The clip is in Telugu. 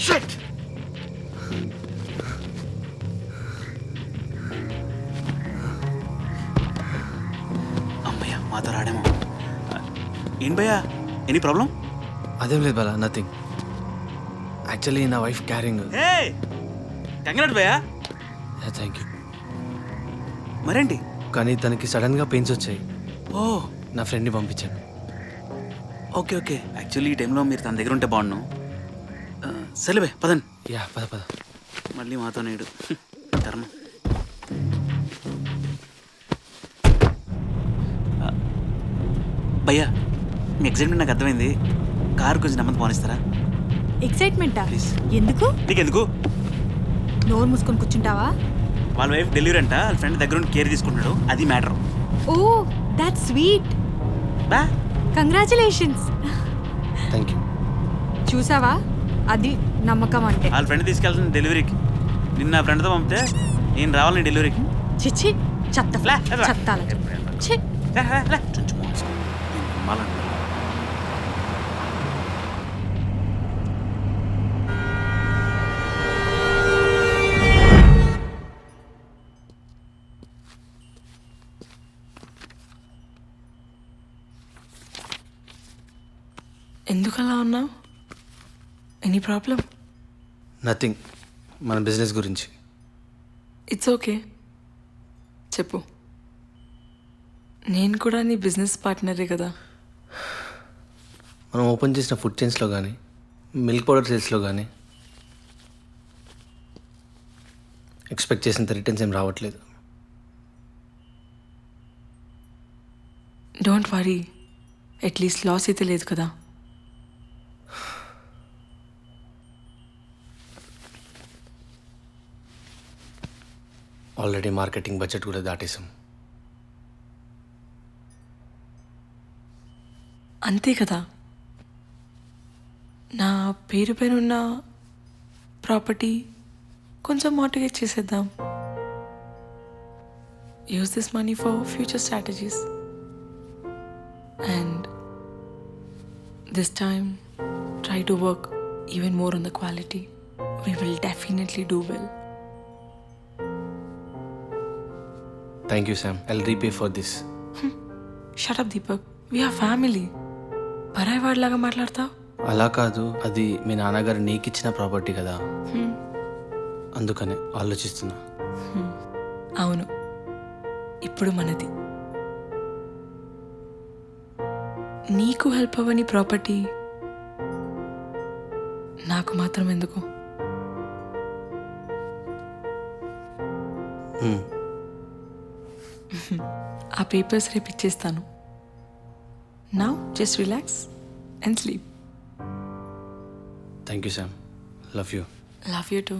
షిట్. అమ్మయ్య మాతో రాడేమో. ఏం భయ్యా, ఎనీ ప్రాబ్లం? అదేం లేదు బాలా, నథింగ్. యాక్చువల్లీ నా వైఫ్ క్యారింగ్. హే కంగ్రాట్ భయ్యా. Thank you. మరేంటి? కానీ తనకి సడన్గా పెయిన్స్ వచ్చాయి. ఓ నా ఫ్రెండ్ని పంపించాను. Okay okay. యాక్చువల్లీ ఈ టైంలో మీరు తన దగ్గర ఉంటే బాగున్నాను. సరే భయ్ పదండి. యా పద పద. మళ్ళీ మాతో నేడు కర్మ. భయ్యా మీ ఎగ్జైట్మెంట్ నాకు అర్థమైంది. కారు కొంచెం నెమ్మది పోనిస్తారా ఎక్సైట్మెంటా? ప్లీజ్. ఎందుకు? నీకెందుకు? నోరు మూసుకొని కూర్చుంటావా? వాళ్ళ వైఫ్ డెలివరీ అంట, వాళ్ళ ఫ్రెండ్ దగ్గర ఉండి కేర్ తీసుకుంటున్నాడు, అది మ్యాటర్. Oh that's sweet. బా కంగ్రాచులేషన్స్. Thank you. చూసావా, అది నమ్మకం అంటే. వాళ్ళ ఫ్రెండ్ తీసుకెళ్తుంది డెలివరీకి. నిన్న నా ఫ్రెండ్తో పంపితే నేను రావాలి డెలివరీకి. చిచ్చి చెత్త లే, లే. చెత్తాల. ఛీ. కొంచెం మోసుకో. నేను నమ్మాలంట. ఎందుకు అలా ఉన్నావు? Any problem? నథింగ్. మన బిజినెస్ గురించి. ఇట్స్ ఓకే, చెప్పు. నేను కూడా నీ బిజినెస్ పార్ట్నరే కదా. మనం ఓపెన్ చేసిన ఫుడ్ చైన్స్లో కానీ, మిల్క్ పౌడర్ సేల్స్లో కానీ ఎక్స్పెక్ట్ చేసినంత రిటర్న్స్ ఏం రావట్లేదు. డోంట్ వరీ, అట్లీస్ట్ లాస్ అయితే లేదు కదా. ఆల్రెడీ మార్కెటింగ్ బడ్జెట్ కూడా దాటేసాం. అంతే కదా. నా పేరు పైన ఉన్న ప్రాపర్టీ కొంచెం మార్టిగేజ్ చేసేద్దాం. Use this money for future strategies. And this time try to work even more on the quality. We will definitely do well. Thank you Sam. I'll repay for this. Shut up, Deepak. We are family. పరాయి వాడిలాగా మాట్లాడతావు. అలా కాదు, అది మీ నాన్నగారు నీకు ఇచ్చిన ప్రాపర్టీ కదా, అందుకనే ఆలోచిస్తున్నా. అవును, ఇప్పుడు మనది. నీకు హెల్ప్ అవ్వని ప్రాపర్టీ నాకు మాత్రం ఎందుకు? ఆ పేపర్స్ రేపు ఇచ్చేస్తాను. Now just relax and sleep. Thank you Sam. Love you. Love you two.